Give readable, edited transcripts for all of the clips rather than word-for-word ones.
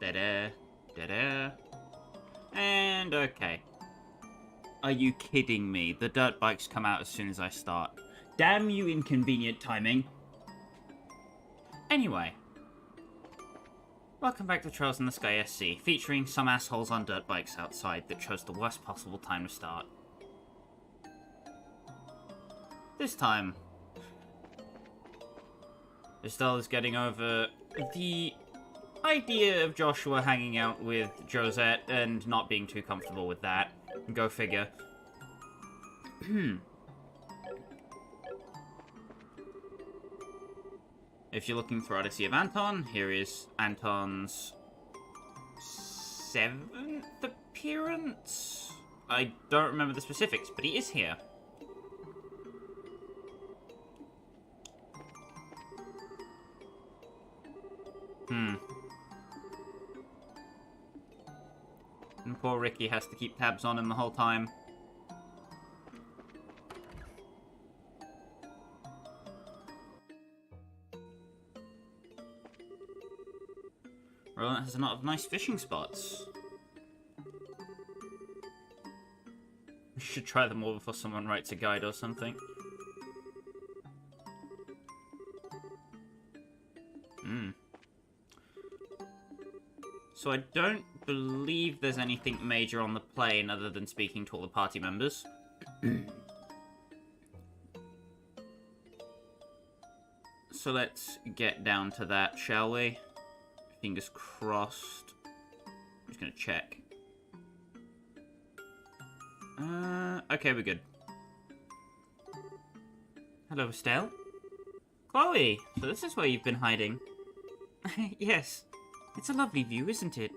Dead air. Dead air. And okay. Are you kidding me? The dirt bikes come out as soon as I start. Damn you, inconvenient timing. Anyway. Welcome back to Trails in the Sky SC, featuring some assholes on dirt bikes outside that chose the worst possible time to start. This time, Estelle is getting over the idea of Joshua hanging out with Josette and not being too comfortable with that. Go figure. If you're looking for Odyssey of Anton, here is Anton's 7th appearance? I don't remember the specifics, but he is here. And poor Ricky has to keep tabs on him the whole time. Rolent has a lot of nice fishing spots. We should try them all before someone writes a guide or something. So I don't believe there's anything major on the plane other than speaking to all the party members. So let's get down to that, shall we? Fingers crossed. I'm just gonna check. Okay, we're good. Hello, Estelle. Chloe! So this is where you've been hiding. Yes. It's a lovely view, isn't it?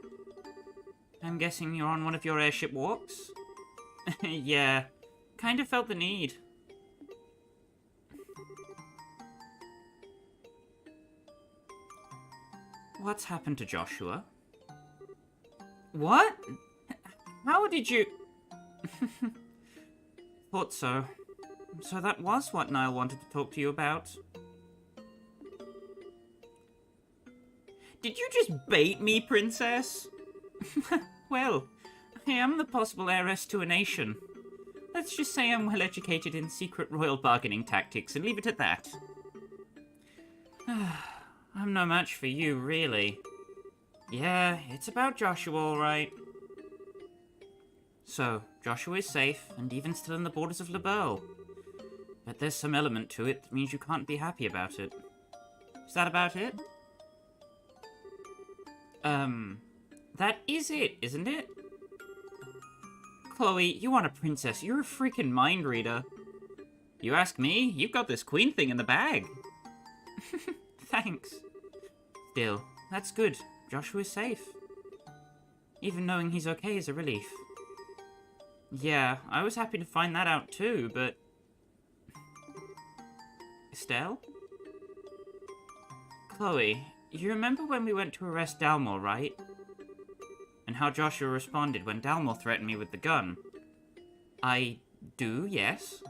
I'm guessing you're on one of your airship walks? Yeah. Kind of felt the need. What's happened to Joshua? What? How did you... Thought so. So that was what Niall wanted to talk to you about. Did you just bait me, princess? Well, I am the possible heiress to a nation. Let's just say I'm well educated in secret royal bargaining tactics and leave it at that. I'm no match for you, really. Yeah, it's about Joshua, all right. So, Joshua is safe, and even still in the borders of LeBeau. But there's some element to it that means you can't be happy about it. Is that about it? That is it, isn't it? Chloe, you aren't a princess, you're a freaking mind reader. You ask me, you've got this queen thing in the bag. Thanks. Still, that's good. Joshua's safe. Even knowing he's okay is a relief. Yeah, I was happy to find that out too, but... Estelle? Chloe, you remember when we went to arrest Dalmor, right? And how Joshua responded when Dalmor threatened me with the gun? I do, yes.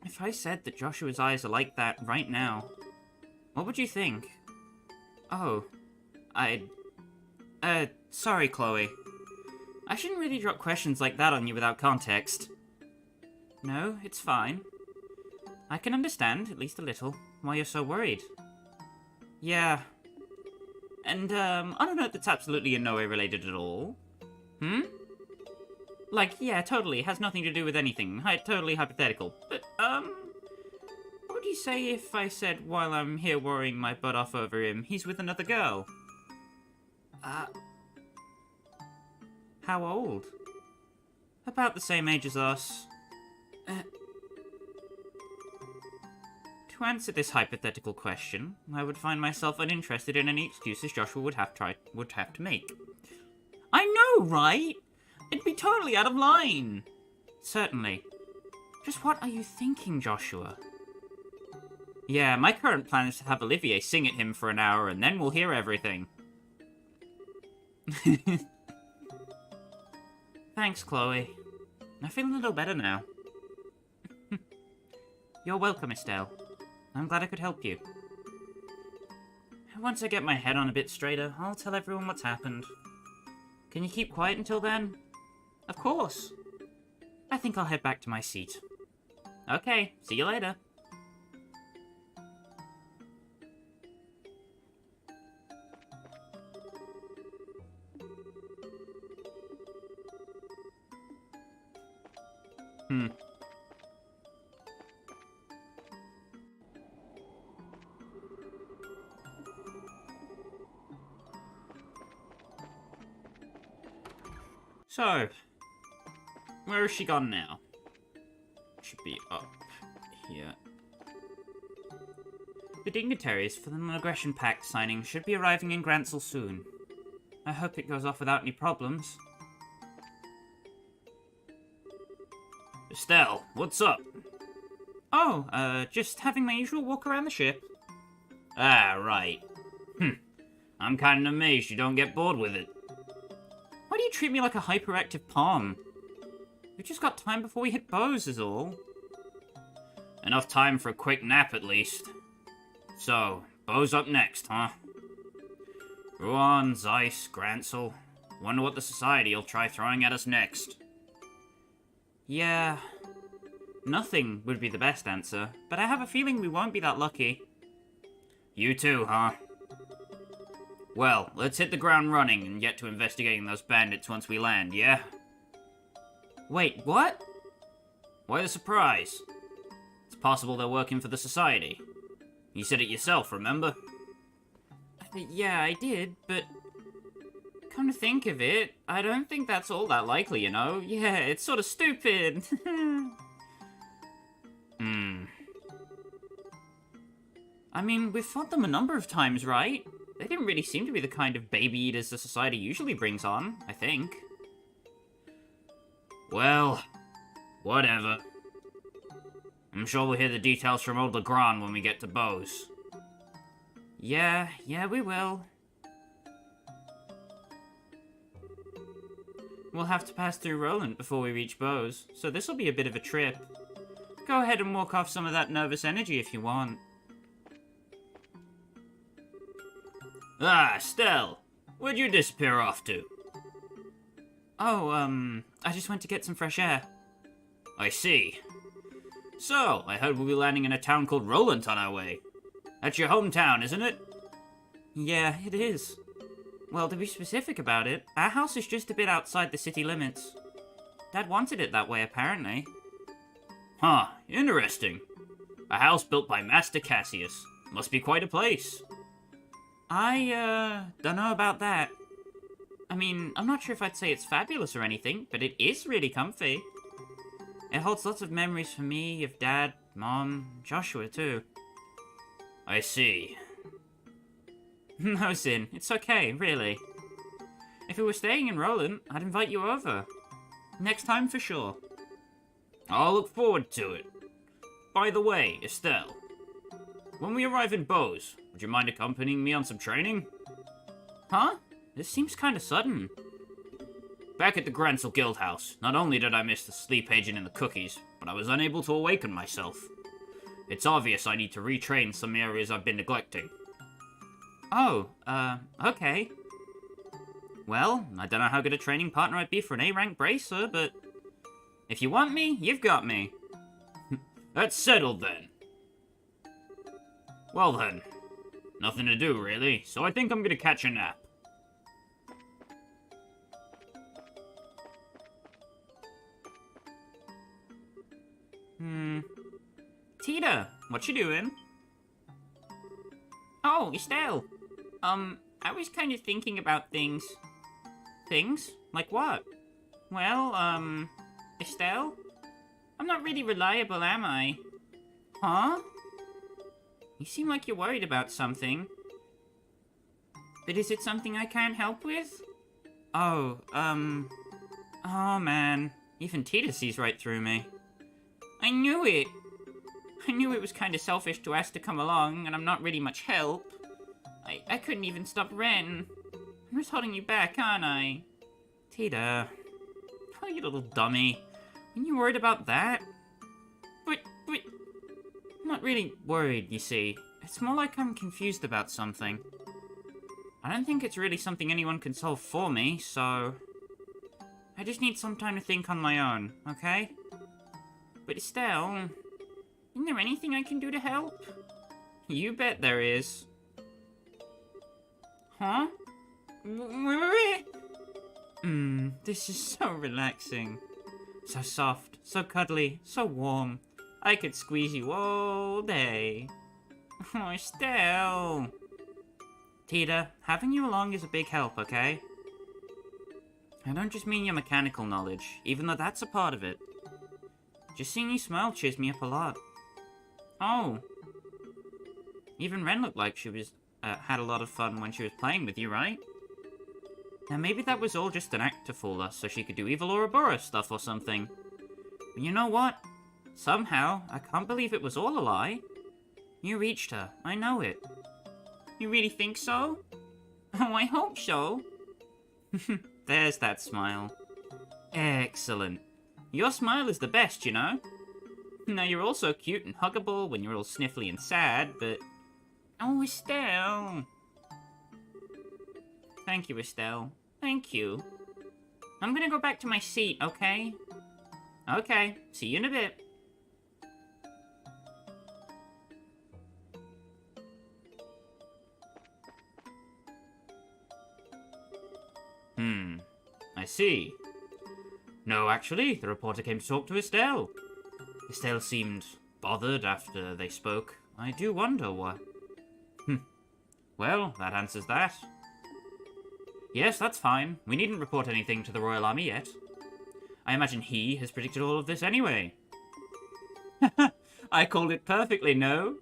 If I said that Joshua's eyes are like that right now, what would you think? Oh, sorry, Chloe. I shouldn't really drop questions like that on you without context. No, it's fine. I can understand, at least a little, why you're so worried. Yeah. And, on a note that's absolutely in no way related at all. Like, yeah, totally, has nothing to do with anything. Totally hypothetical. But, what would you say if I said while I'm here worrying my butt off over him, he's with another girl? How old? About the same age as us. To answer this hypothetical question, I would find myself uninterested in any excuses Joshua would have to make. I know, right? It'd be totally out of line. Certainly. Just what are you thinking, Joshua? Yeah, my current plan is to have Olivier sing at him for an hour, and then we'll hear everything. Thanks, Chloe. I feel a little better now. You're welcome, Estelle. I'm glad I could help you. once I get my head on a bit straighter, I'll tell everyone what's happened. Can you keep quiet until then? Of course. I think I'll head back to my seat. Okay, see you later. So, where has she gone now? Should be up here. The dignitaries for the Non-Aggression Pact signing should be arriving in Gransel soon. I hope it goes off without any problems. Estelle, what's up? Oh, just having my usual walk around the ship. Ah, right. I'm kinda amazed you don't get bored with it. Why do you treat me like a hyperactive palm? We've just got time before we hit Bose is all. Enough time for a quick nap at least. So, Bose up next, huh? Ruan, Zeiss, Gransel. Wonder what the Society will try throwing at us next. Yeah, nothing would be the best answer, but I have a feeling we won't be that lucky. You too, huh? Well, let's hit the ground running and get to investigating those bandits once we land, yeah? Wait, what? Why the surprise? It's possible they're working for the Society. You said it yourself, remember? Yeah, I did, but come to think of it, I don't think that's all that likely, you know? Yeah, it's sort of stupid. I mean, we've fought them a number of times, right? They didn't really seem to be the kind of baby eaters the Society usually brings on, I think. Well, whatever. I'm sure we'll hear the details from old Legrand when we get to Bose. Yeah, we will. We'll have to pass through Rolent before we reach Bose, so this'll be a bit of a trip. Go ahead and walk off some of that nervous energy if you want. Ah, Stell! Where'd you disappear off to? Oh, I just went to get some fresh air. I see. So, I heard we'll be landing in a town called Rolent on our way. That's your hometown, isn't it? Yeah, it is. Well, to be specific about it, our house is just a bit outside the city limits. Dad wanted it that way, apparently. Huh, interesting. A house built by Master Cassius. Must be quite a place. I, don't know about that. I mean, I'm not sure if I'd say it's fabulous or anything, but it is really comfy. It holds lots of memories for me, of Dad, Mom, Joshua, too. I see. No, Sin, it's okay, really. If we were staying in Rolent, I'd invite you over. Next time for sure. I'll look forward to it. By the way, Estelle, when we arrive in Bose, would you mind accompanying me on some training? Huh? This seems kinda sudden. Back at the Gransel Guild House, not only did I miss the sleep agent and the cookies, but I was unable to awaken myself. It's obvious I need to retrain some areas I've been neglecting. Oh, okay. Well, I don't know how good a training partner I'd be for an A-rank bracer, but if you want me, you've got me. That's settled then. Well then, nothing to do really, so I think I'm gonna catch a nap. Tita, what you doing? Oh, Estelle. I was kind of thinking about things. Things? Like what? Well, Estelle? I'm not really reliable, am I? Huh? You seem like you're worried about something. But is it something I can't help with? Oh, oh man. Even Tita sees right through me. I knew it! I knew it was kind of selfish to ask to come along, and I'm not really much help. I couldn't even stop Ren. I'm just holding you back, aren't I? Tita. Oh, you little dummy. Are you worried about that? But, I'm not really worried, you see. It's more like I'm confused about something. I don't think it's really something anyone can solve for me, so... I just need some time to think on my own, okay? But Estelle, isn't there anything I can do to help? You bet there is. Huh? This is so relaxing. So soft, so cuddly, so warm. I could squeeze you all day. Oh, Estelle. Tita, having you along is a big help, okay? I don't just mean your mechanical knowledge, even though that's a part of it. Just seeing you smile cheers me up a lot. Oh. Even Ren looked like she was had a lot of fun when she was playing with you, right? Now maybe that was all just an act to fool us, so she could do evil Ouroboros stuff or something. But you know what? Somehow, I can't believe it was all a lie. You reached her. I know it. You really think so? Oh, I hope so. There's that smile. Excellent. Your smile is the best, you know? Now, you're also cute and huggable when you're all sniffly and sad, but... Oh, Estelle. Thank you, Estelle. Thank you. I'm gonna go back to my seat, okay? Okay, see you in a bit. I see. No, actually, the reporter came to talk to Estelle. Estelle seemed bothered after they spoke. I do wonder why. Well, that answers that. Yes, that's fine. We needn't report anything to the Royal Army yet. I imagine he has predicted all of this anyway. I called it perfectly, no?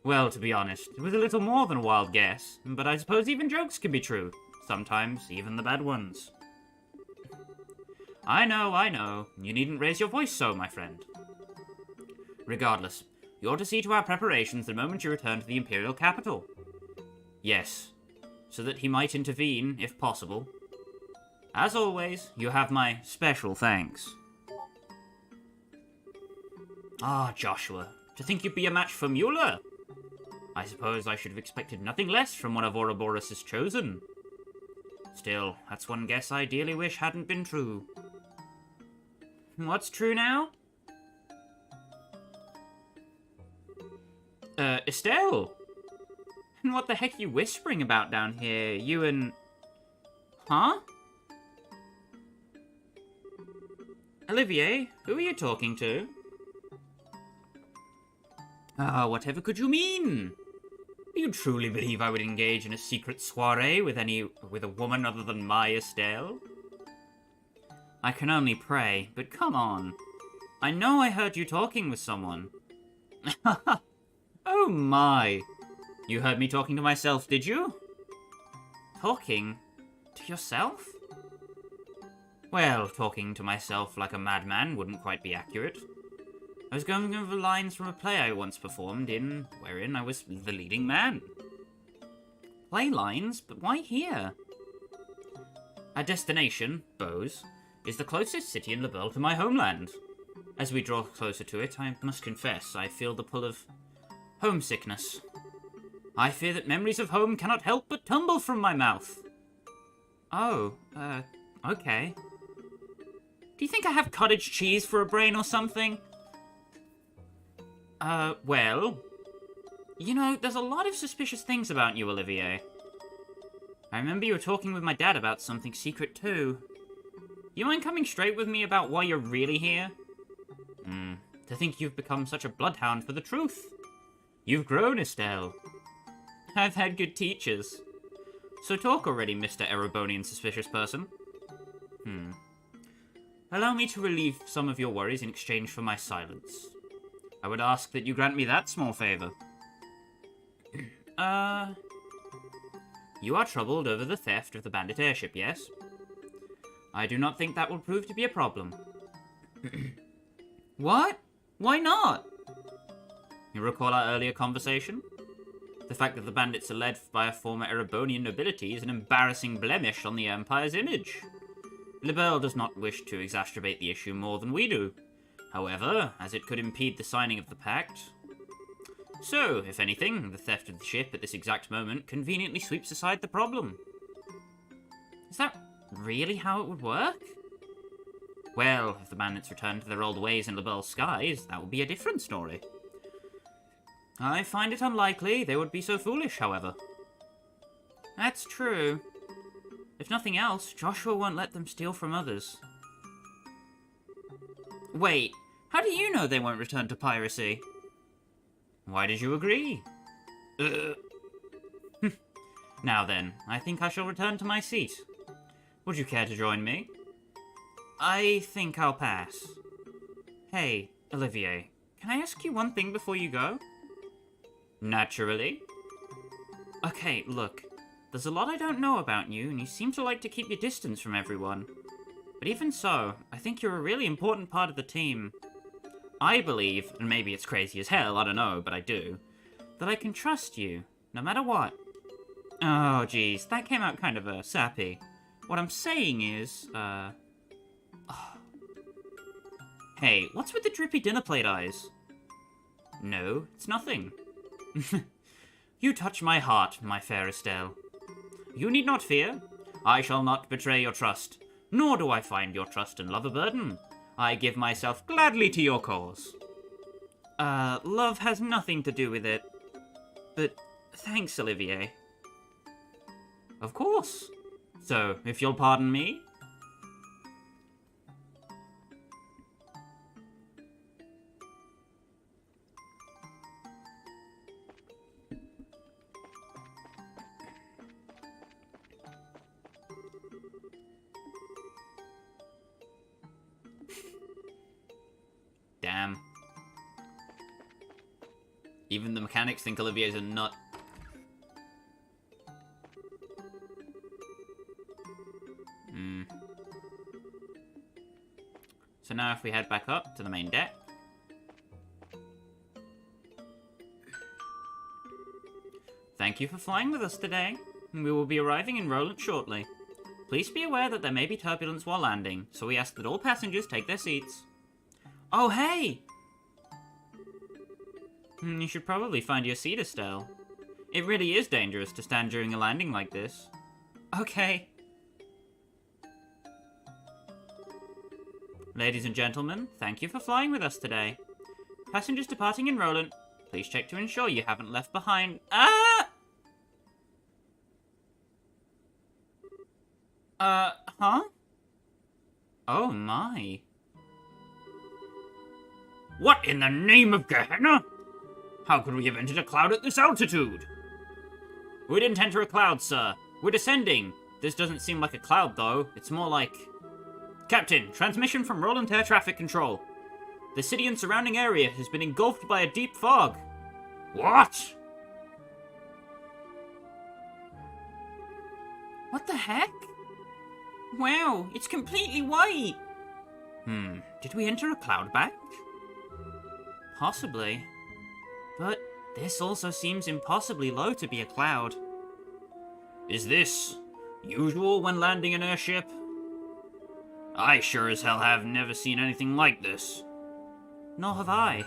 Well, to be honest, it was a little more than a wild guess, but I suppose even jokes can be true. Sometimes, even the bad ones. I know. You needn't raise your voice so, my friend. Regardless, you're to see to our preparations the moment you return to the Imperial capital. Yes, so that he might intervene, if possible. As always, you have my special thanks. Ah, Joshua, to think you'd be a match for Mueller. I suppose I should have expected nothing less from one of Ouroboros' chosen. Still, that's one guess I dearly wish hadn't been true. What's true now? Estelle! And what the heck are you whispering about down here? You and... Huh? Olivier, who are you talking to? Whatever could you mean? Do you truly believe I would engage in a secret soiree with a woman other than my Estelle? I can only pray, but come on. I know I heard you talking with someone. Oh my. You heard me talking to myself, did you? Talking? To yourself? Well, talking to myself like a madman wouldn't quite be accurate. I was going over lines from a play I once performed wherein I was the leading man. Play lines? But why here? Our destination, Bose, is the closest city in Lebel to my homeland. As we draw closer to it, I must confess I feel the pull of homesickness. I fear that memories of home cannot help but tumble from my mouth. Oh, okay. Do you think I have cottage cheese for a brain or something? Well... You know, there's a lot of suspicious things about you, Olivier. I remember you were talking with my dad about something secret, too. You mind coming straight with me about why you're really here? To think you've become such a bloodhound for the truth. You've grown, Estelle. I've had good teachers. So talk already, Mr. Erebonian suspicious person. Allow me to relieve some of your worries in exchange for my silence. I would ask that you grant me that small favor. You are troubled over the theft of the bandit airship, yes? I do not think that will prove to be a problem. What? Why not? You recall our earlier conversation? The fact that the bandits are led by a former Erebonian nobility is an embarrassing blemish on the Empire's image. Lebel does not wish to exacerbate the issue more than we do. However, as it could impede the signing of the pact, So, if anything, the theft of the ship at this exact moment conveniently sweeps aside the problem. Is that really how it would work? Well, if the bandits return to their old ways in Labelle's skies, that would be a different story. I find it unlikely they would be so foolish, however. That's true. If nothing else, Joshua won't let them steal from others. Wait, how do you know they won't return to piracy? Why did you agree? Now then, I think I shall return to my seat. Would you care to join me? I think I'll pass. Hey, Olivier, can I ask you one thing before you go? Naturally. Okay, look. There's a lot I don't know about you, and you seem to like to keep your distance from everyone. But even so, I think you're a really important part of the team. I believe, and maybe it's crazy as hell, I don't know, but I do, that I can trust you, no matter what. Oh, geez, that came out kind of, sappy. What I'm saying is, Hey, what's with the drippy dinner plate eyes? No, it's nothing. You touch my heart, my fair Estelle. You need not fear. I shall not betray your trust, nor do I find your trust and love a burden. I give myself gladly to your cause. Love has nothing to do with it. But thanks, Olivier. Of course. So, if you'll pardon me... Damn. Even the mechanics think Olivier's a nut. So now if we head back up to the main deck. Thank you for flying with us today. We will be arriving in Rolent shortly. Please be aware that there may be turbulence while landing, so we ask that all passengers take their seats. Oh, hey! You should probably find your seat, Estelle. It really is dangerous to stand during a landing like this. Okay. Ladies and gentlemen, thank you for flying with us today. Passengers departing in Rolent, please check to ensure you haven't left behind... Huh? Oh my. What in the name of Gehenna? How could we have entered a cloud at this altitude? We didn't enter a cloud, sir. We're descending. This doesn't seem like a cloud, though. It's more like... Captain, transmission from Rolent Air Traffic Control. The city and surrounding area has been engulfed by a deep fog. What? What the heck? Wow, it's completely white! Did we enter a cloud batch? Possibly. But this also seems impossibly low to be a cloud. Is this usual when landing an airship? I sure as hell have never seen anything like this. Nor have I.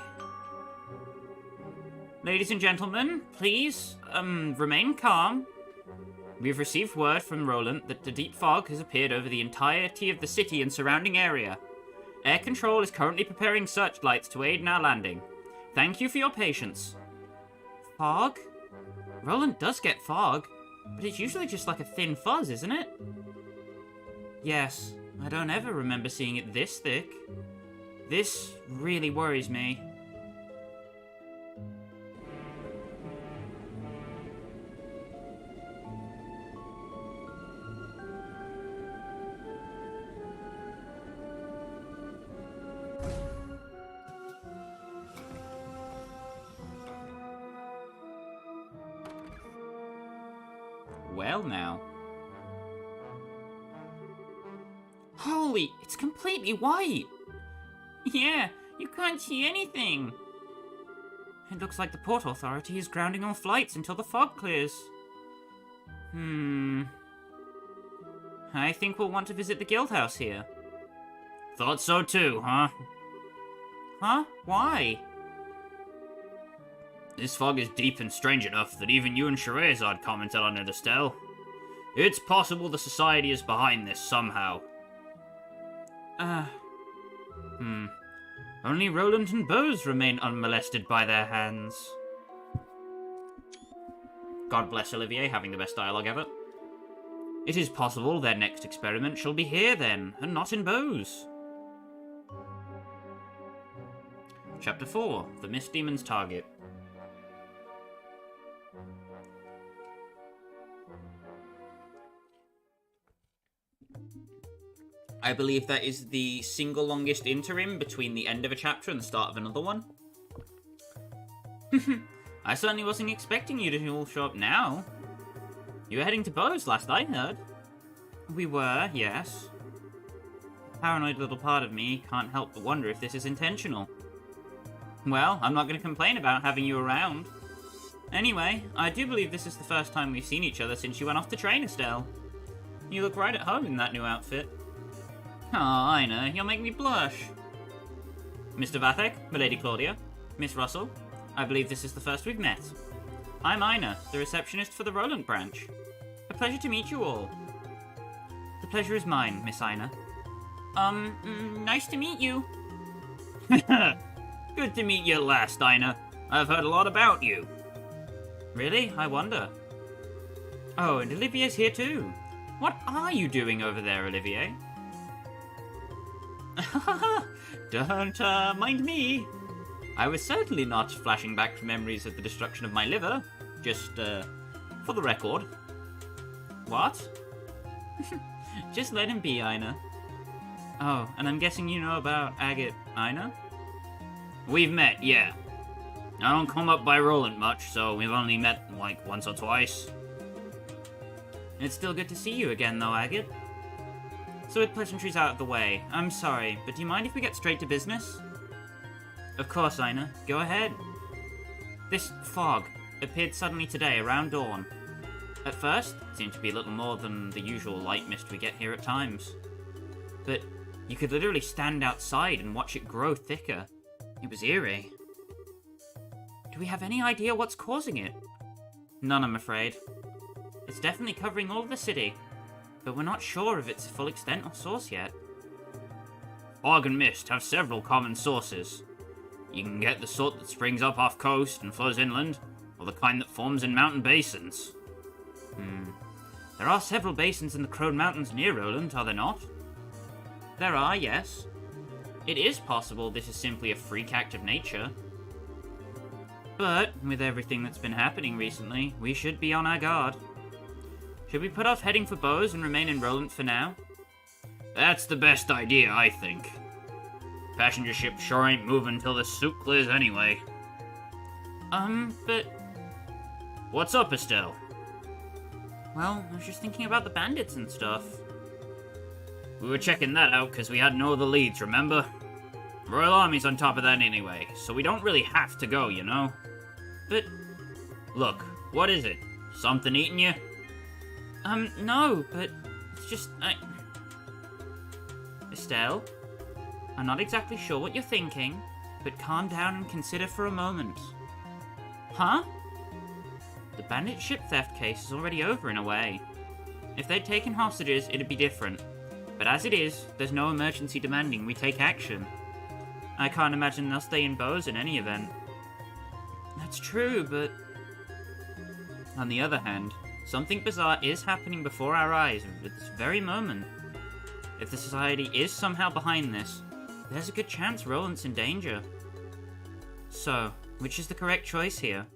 Ladies and gentlemen, please, remain calm. We've received word from Rolent that the deep fog has appeared over the entirety of the city and surrounding area. Air Control is currently preparing searchlights to aid in our landing. Thank you for your patience. Fog? Rolent does get fog, but it's usually just like a thin fuzz, isn't it? Yes, I don't ever remember seeing it this thick. This really worries me. Well now. Holy, it's completely white! Yeah, you can't see anything. It looks like the Port Authority is grounding all flights until the fog clears. I think we'll want to visit the guild house here. Thought so too, huh? Huh? Why? This fog is deep and strange enough that even you and Scheherazade commented on it, Estelle. It's possible the Society is behind this somehow. Only Rolent and Bose remain unmolested by their hands. God bless Olivier, having the best dialogue ever. It is possible their next experiment shall be here then, and not in Bose. Chapter 4, The Mist Demon's Target. I believe that is the single longest interim between the end of a chapter and the start of another one. I certainly wasn't expecting you to all show up now. You were heading to Bose last I heard. We were, yes. The paranoid little part of me can't help but wonder if this is intentional. Well, I'm not going to complain about having you around. Anyway, I do believe this is the first time we've seen each other since you went off to train, Estelle. You look right at home in that new outfit. Aw, Ina, you'll make me blush. Mr. Vathek, Milady Claudia, Miss Russell, I believe this is the first we've met. I'm Ina, the receptionist for the Rolent branch. A pleasure to meet you all. The pleasure is mine, Miss Ina. Nice to meet you. Good to meet you at last, Ina. I've heard a lot about you. Really? I wonder. Oh, and Olivier's here too. What are you doing over there, Olivier? Don't mind me. I was certainly not flashing back memories of the destruction of my liver. Just, for the record. What? Just let him be, Ina. Oh, and I'm guessing you know about Agate Ina? We've met, yeah. I don't come up by Rolent much, so we've only met, like, once or twice. It's still good to see you again, though, Agate. So with pleasantries out of the way, I'm sorry, but do you mind if we get straight to business? Of course, Ina. Go ahead. This fog appeared suddenly today around dawn. At first, it seemed to be a little more than the usual light mist we get here at times. But you could literally stand outside and watch it grow thicker. It was eerie. Do we have any idea what's causing it? None, I'm afraid. It's definitely covering all of the city, but we're not sure of its full extent or source yet. Fog and mist have several common sources. You can get the sort that springs up off coast and flows inland, or the kind that forms in mountain basins. There are several basins in the Crone Mountains near Rolent, are there not? There are, yes. It is possible this is simply a freak act of nature. But, with everything that's been happening recently, we should be on our guard. Should we put off heading for Bose and remain in Rolent for now? That's the best idea, I think. Passenger ship sure ain't moving till the soup clears anyway. But... What's up, Estelle? Well, I was just thinking about the bandits and stuff. We were checking that out because we had no other leads, remember? Royal Army's on top of that anyway, so we don't really have to go, you know? But... Look, what is it? Something eating you? No, but it's just, Estelle, I'm not exactly sure what you're thinking, but calm down and consider for a moment. Huh? The bandit ship theft case is already over in a way. If they'd taken hostages, it'd be different. But as it is, there's no emergency demanding we take action. I can't imagine they'll stay in Bose in any event. That's true, but... On the other hand, something bizarre is happening before our eyes at this very moment. If the Society is somehow behind this, there's a good chance Rolent's in danger. So, which is the correct choice here?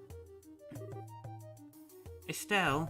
Estelle,